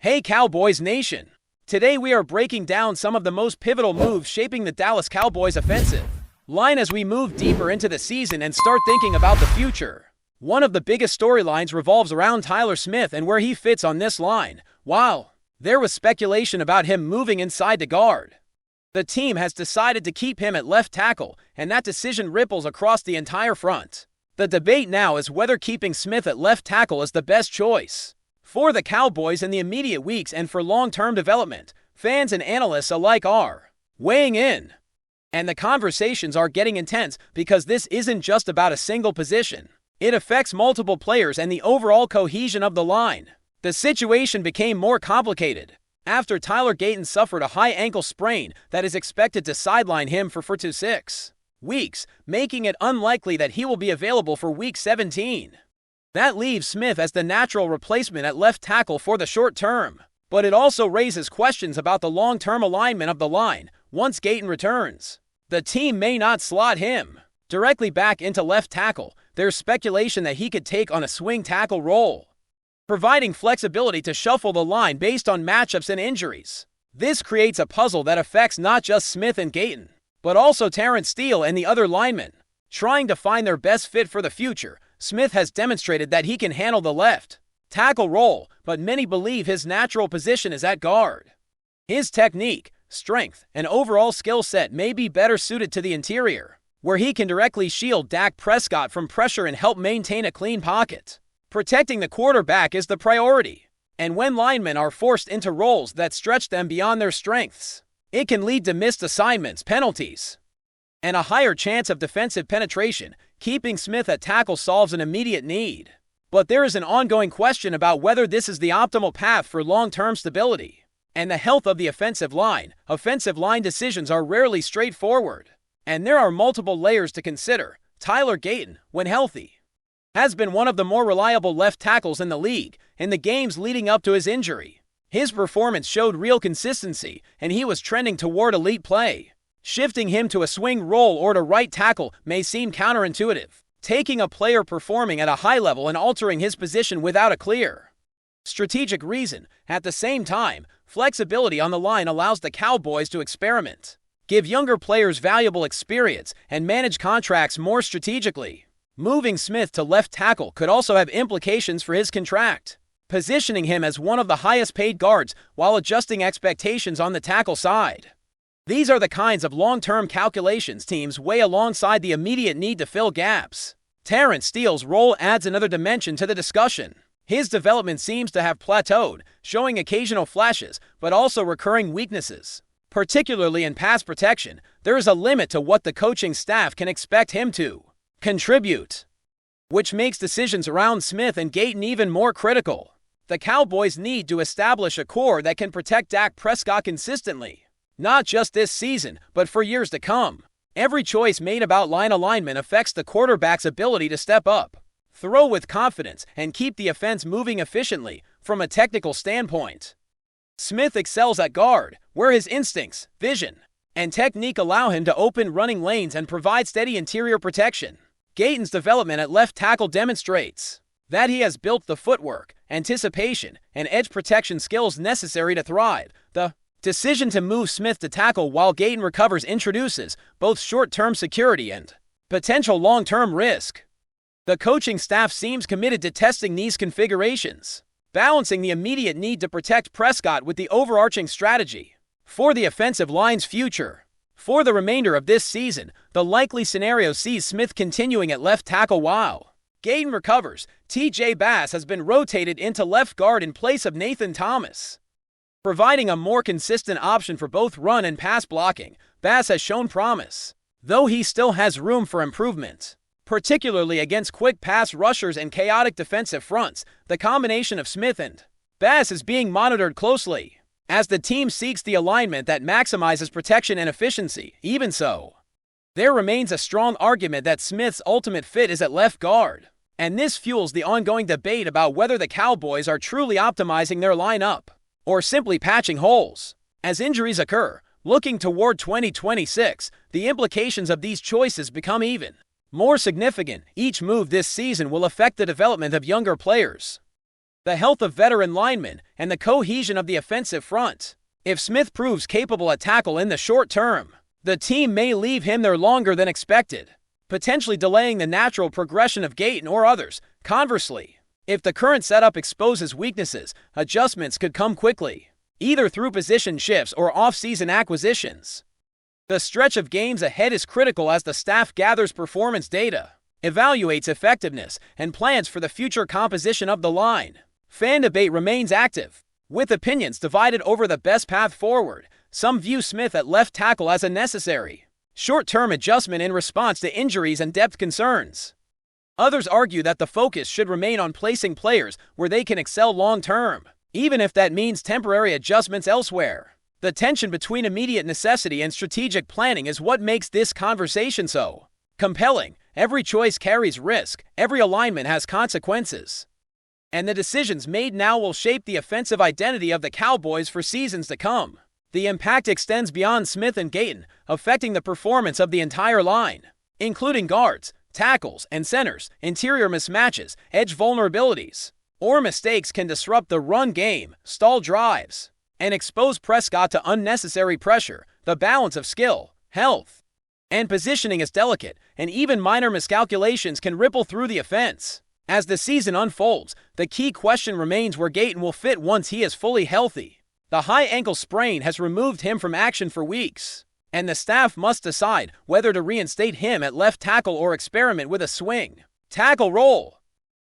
Hey Cowboys Nation! Today we are breaking down some of the most pivotal moves shaping the Dallas Cowboys offensive line as we move deeper into the season and start thinking about the future. One of the biggest storylines revolves around Tyler Smith and where he fits on this line. While there was speculation about him moving inside to guard, the team has decided to keep him at left tackle, and that decision ripples across the entire front. The debate now is whether keeping Smith at left tackle is the best choice for the Cowboys in the immediate weeks and for long-term development. Fans and analysts alike are weighing in, and the conversations are getting intense because this isn't just about a single position. It affects multiple players and the overall cohesion of the line. The situation became more complicated after Tyler Gayton suffered a high ankle sprain that is expected to sideline him for 4 to 6 weeks, making it unlikely that he will be available for Week 17. That leaves Smith as the natural replacement at left tackle for the short term, but it also raises questions about the long-term alignment of the line once Gayton returns. The team may not slot him directly back into left tackle. There's speculation that he could take on a swing tackle role, providing flexibility to shuffle the line based on matchups and injuries. This creates a puzzle that affects not just Smith and Gayton, but also Terrence Steele and the other linemen. Trying to find their best fit for the future, Smith has demonstrated that he can handle the left tackle role, but many believe his natural position is at guard. His technique, strength, and overall skill set may be better suited to the interior, where he can directly shield Dak Prescott from pressure and help maintain a clean pocket. Protecting the quarterback is the priority, and when linemen are forced into roles that stretch them beyond their strengths, it can lead to missed assignments, penalties, and a higher chance of defensive penetration. Keeping Smith at tackle solves an immediate need, but there is an ongoing question about whether this is the optimal path for long-term stability and the health of the offensive line. Offensive line decisions are rarely straightforward, and there are multiple layers to consider. Tyler Gayton, when healthy, has been one of the more reliable left tackles in the league. In the games leading up to his injury, his performance showed real consistency, and he was trending toward elite play. Shifting him to a swing role or to right tackle may seem counterintuitive, taking a player performing at a high level and altering his position without a clear strategic reason. At the same time, flexibility on the line allows the Cowboys to experiment, give younger players valuable experience, and manage contracts more strategically. Moving Smith to left tackle could also have implications for his contract, positioning him as one of the highest-paid guards while adjusting expectations on the tackle side. These are the kinds of long-term calculations teams weigh alongside the immediate need to fill gaps. Terrence Steele's role adds another dimension to the discussion. His development seems to have plateaued, showing occasional flashes, but also recurring weaknesses. Particularly in pass protection, there is a limit to what the coaching staff can expect him to contribute, which makes decisions around Smith and Gayton even more critical. The Cowboys need to establish a core that can protect Dak Prescott consistently, not just this season, but for years to come. Every choice made about line alignment affects the quarterback's ability to step up, throw with confidence, and keep the offense moving efficiently. From a technical standpoint, Smith excels at guard, where his instincts, vision, and technique allow him to open running lanes and provide steady interior protection. Gayton's development at left tackle demonstrates that he has built the footwork, anticipation, and edge protection skills necessary to thrive. The decision to move Smith to tackle while Gayton recovers introduces both short-term security and potential long-term risk. The coaching staff seems committed to testing these configurations, balancing the immediate need to protect Prescott with the overarching strategy for the offensive line's future. For the remainder of this season, the likely scenario sees Smith continuing at left tackle while Gayton recovers. T.J. Bass has been rotated into left guard in place of Nathan Thomas, providing a more consistent option for both run and pass blocking. Bass has shown promise, though he still has room for improvement, particularly against quick pass rushers and chaotic defensive fronts. The combination of Smith and Bass is being monitored closely as the team seeks the alignment that maximizes protection and efficiency. Even so, there remains a strong argument that Smith's ultimate fit is at left guard, and this fuels the ongoing debate about whether the Cowboys are truly optimizing their lineup or simply patching holes. As injuries occur, looking toward 2026, the implications of these choices become even more significant. Each move this season will affect the development of younger players, the health of veteran linemen, and the cohesion of the offensive front. If Smith proves capable at tackle in the short term, the team may leave him there longer than expected, potentially delaying the natural progression of Gayton or others. Conversely, if the current setup exposes weaknesses, adjustments could come quickly, either through position shifts or off-season acquisitions. The stretch of games ahead is critical as the staff gathers performance data, evaluates effectiveness, and plans for the future composition of the line. Fan debate remains active, with opinions divided over the best path forward. Some view Smith at left tackle as a necessary, short-term adjustment in response to injuries and depth concerns. Others argue that the focus should remain on placing players where they can excel long-term, even if that means temporary adjustments elsewhere. The tension between immediate necessity and strategic planning is what makes this conversation so compelling. Every choice carries risk, every alignment has consequences, and the decisions made now will shape the offensive identity of the Cowboys for seasons to come. The impact extends beyond Smith and Gayton, affecting the performance of the entire line, including guards, tackles, and centers. Interior mismatches, edge vulnerabilities, or mistakes can disrupt the run game, stall drives, and expose Prescott to unnecessary pressure. The balance of skill, health, and positioning is delicate, and even minor miscalculations can ripple through the offense. As the season unfolds, the key question remains where Gayton will fit once he is fully healthy. The high ankle sprain has removed him from action for weeks, and the staff must decide whether to reinstate him at left tackle or experiment with a swing tackle role.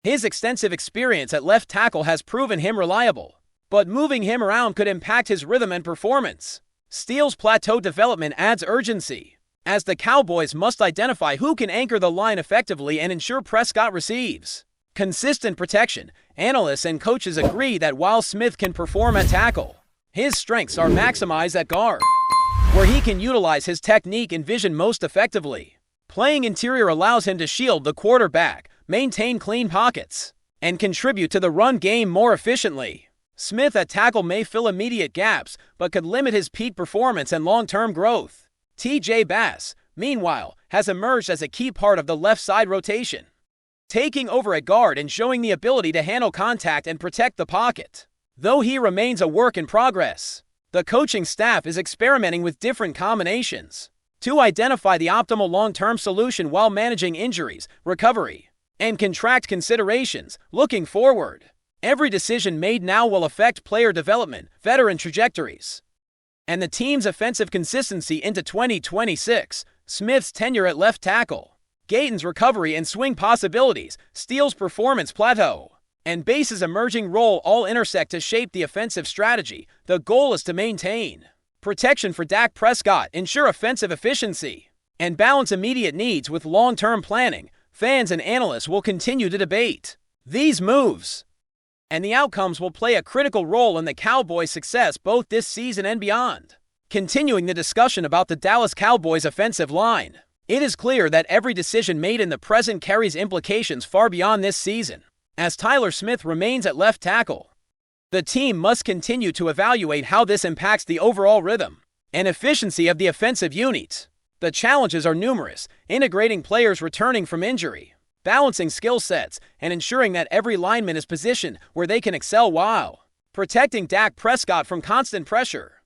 His extensive experience at left tackle has proven him reliable, but moving him around could impact his rhythm and performance. Steele's plateau development adds urgency, as the Cowboys must identify who can anchor the line effectively and ensure Prescott receives consistent protection. Analysts and coaches agree that while Smith can perform at tackle, his strengths are maximized at guard, where he can utilize his technique and vision most effectively. Playing interior allows him to shield the quarterback, maintain clean pockets, and contribute to the run game more efficiently. Smith at tackle may fill immediate gaps, but could limit his peak performance and long-term growth. T.J. Bass, meanwhile, has emerged as a key part of the left side rotation, taking over at guard and showing the ability to handle contact and protect the pocket. Though he remains a work in progress, the coaching staff is experimenting with different combinations to identify the optimal long-term solution while managing injuries, recovery, and contract considerations. Looking forward, every decision made now will affect player development, veteran trajectories, and the team's offensive consistency into 2026. Smith's tenure at left tackle, Gayton's recovery and swing possibilities, Steele's performance plateau, and Bass's emerging role all intersect to shape the offensive strategy. The goal is to maintain protection for Dak Prescott, ensure offensive efficiency, and balance immediate needs with long-term planning. Fans and analysts will continue to debate these moves, and the outcomes will play a critical role in the Cowboys' success both this season and beyond. Continuing the discussion about the Dallas Cowboys' offensive line, it is clear that every decision made in the present carries implications far beyond this season. As Tyler Smith remains at left tackle, the team must continue to evaluate how this impacts the overall rhythm and efficiency of the offensive unit. The challenges are numerous: integrating players returning from injury, balancing skill sets, and ensuring that every lineman is positioned where they can excel while protecting Dak Prescott from constant pressure.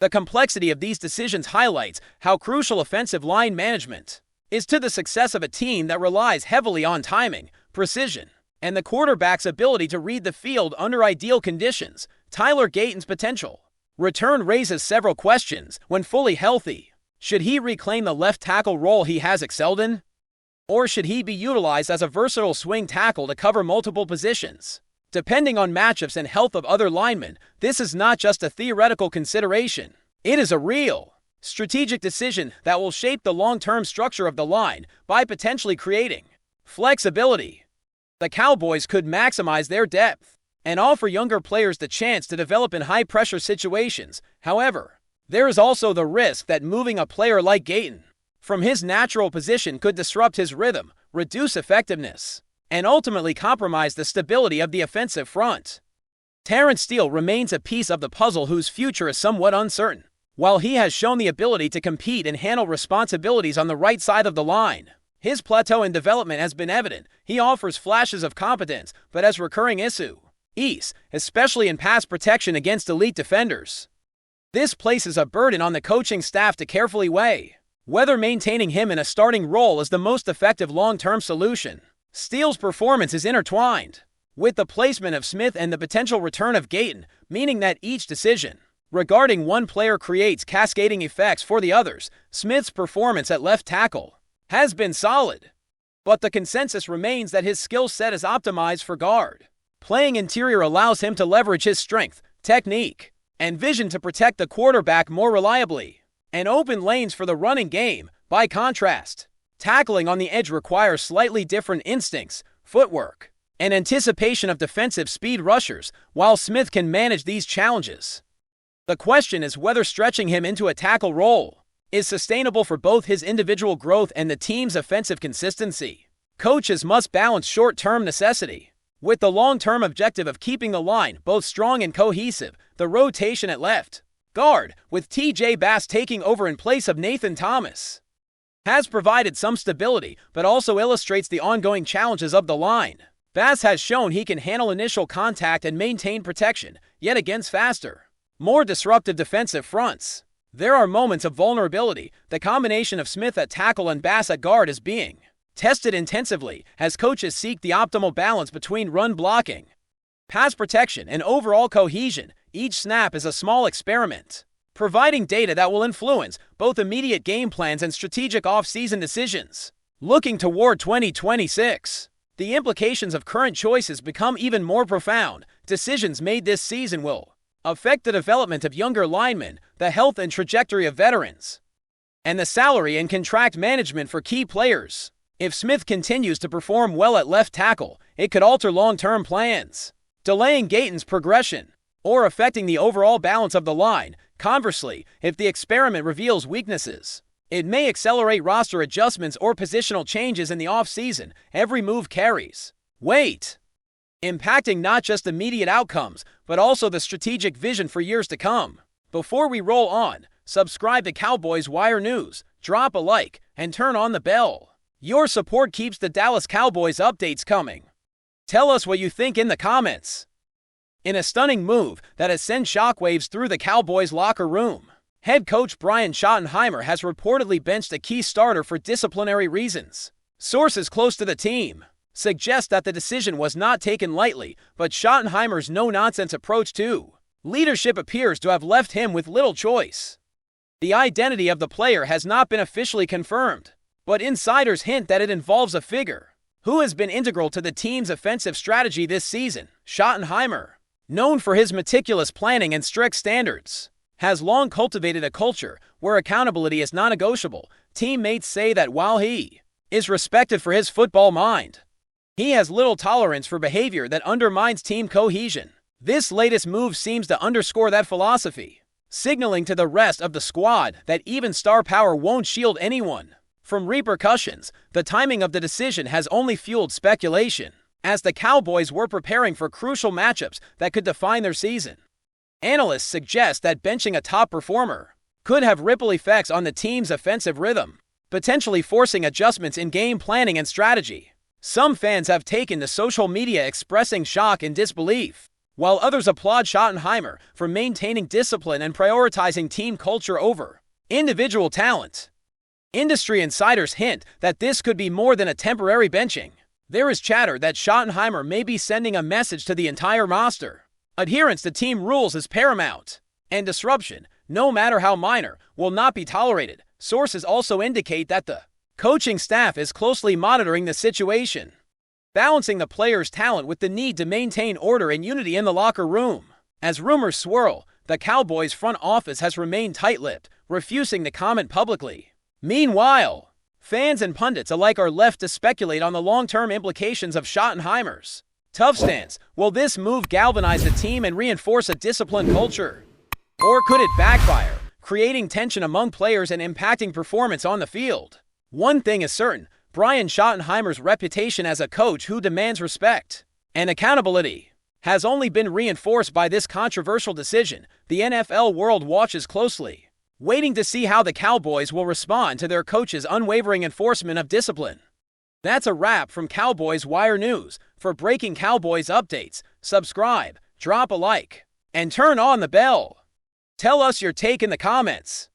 The complexity of these decisions highlights how crucial offensive line management is to the success of a team that relies heavily on timing, precision, and the quarterback's ability to read the field under ideal conditions. Tyler Gayton's potential return raises several questions. When fully healthy, should he reclaim the left tackle role he has excelled in? Or should he be utilized as a versatile swing tackle to cover multiple positions? Depending on matchups and health of other linemen, this is not just a theoretical consideration. It is a real, strategic decision that will shape the long-term structure of the line by potentially creating flexibility. The Cowboys could maximize their depth and offer younger players the chance to develop in high-pressure situations. However, there is also the risk that moving a player like Gayton from his natural position could disrupt his rhythm, reduce effectiveness, and ultimately compromise the stability of the offensive front. Terrence Steele remains a piece of the puzzle whose future is somewhat uncertain. While he has shown the ability to compete and handle responsibilities on the right side of the line, his plateau in development has been evident. He offers flashes of competence, but has recurring East, especially in pass protection against elite defenders. This places a burden on the coaching staff to carefully weigh whether maintaining him in a starting role is the most effective long-term solution. Steele's performance is intertwined with the placement of Smith and the potential return of Gayton, meaning that each decision regarding one player creates cascading effects for the others. Smith's performance at left tackle has been solid, but the consensus remains that his skill set is optimized for guard. Playing interior allows him to leverage his strength, technique, and vision to protect the quarterback more reliably, and open lanes for the running game. By contrast, tackling on the edge requires slightly different instincts, footwork, and anticipation of defensive speed rushers, while Smith can manage these challenges. The question is whether stretching him into a tackle role is sustainable for both his individual growth and the team's offensive consistency. Coaches must balance short-term necessity with the long-term objective of keeping the line both strong and cohesive. The rotation at left guard, with T.J. Bass taking over in place of Nathan Thomas, has provided some stability, but also illustrates the ongoing challenges of the line. Bass has shown he can handle initial contact and maintain protection, yet against faster, more disruptive defensive fronts, there are moments of vulnerability. The combination of Smith at tackle and Bass at guard is being tested intensively as coaches seek the optimal balance between run blocking, pass protection, and overall cohesion. Each snap is a small experiment, providing data that will influence both immediate game plans and strategic off-season decisions. Looking toward 2026, the implications of current choices become even more profound. Decisions made this season will affect the development of younger linemen, the health and trajectory of veterans, and the salary and contract management for key players. If Smith continues to perform well at left tackle, it could alter long-term plans, delaying Gayton's progression or affecting the overall balance of the line. Conversely, if the experiment reveals weaknesses, it may accelerate roster adjustments or positional changes in the offseason. Every move carries weight, impacting not just immediate outcomes, but also the strategic vision for years to come. Before we roll on, subscribe to Cowboys Wire News, drop a like, and turn on the bell. Your support keeps the Dallas Cowboys updates coming. Tell us what you think in the comments. In a stunning move that has sent shockwaves through the Cowboys locker room, head coach Brian Schottenheimer has reportedly benched a key starter for disciplinary reasons. Sources close to the team suggest that the decision was not taken lightly, but Schottenheimer's no-nonsense approach to leadership appears to have left him with little choice. The identity of the player has not been officially confirmed, but insiders hint that it involves a figure who has been integral to the team's offensive strategy this season. Schottenheimer, known for his meticulous planning and strict standards, has long cultivated a culture where accountability is non-negotiable. Teammates say that while he is respected for his football mind, he has little tolerance for behavior that undermines team cohesion. This latest move seems to underscore that philosophy, signaling to the rest of the squad that even star power won't shield anyone from repercussions. The timing of the decision has only fueled speculation, as the Cowboys were preparing for crucial matchups that could define their season. Analysts suggest that benching a top performer could have ripple effects on the team's offensive rhythm, potentially forcing adjustments in game planning and strategy. Some fans have taken to social media expressing shock and disbelief, while others applaud Schottenheimer for maintaining discipline and prioritizing team culture over individual talent. Industry insiders hint that this could be more than a temporary benching. There is chatter that Schottenheimer may be sending a message to the entire roster. Adherence to team rules is paramount, and disruption, no matter how minor, will not be tolerated. Sources also indicate that the coaching staff is closely monitoring the situation, balancing the players' talent with the need to maintain order and unity in the locker room. As rumors swirl, the Cowboys front office has remained tight-lipped, refusing to comment publicly. Meanwhile, fans and pundits alike are left to speculate on the long-term implications of Schottenheimer's tough stance. Will this move galvanize the team and reinforce a disciplined culture? Or could it backfire, creating tension among players and impacting performance on the field? One thing is certain: Brian Schottenheimer's reputation as a coach who demands respect and accountability has only been reinforced by this controversial decision. The NFL world watches closely, waiting to see how the Cowboys will respond to their coach's unwavering enforcement of discipline. That's a wrap from Cowboys Wire News. For breaking Cowboys updates, subscribe, drop a like, and turn on the bell. Tell us your take in the comments.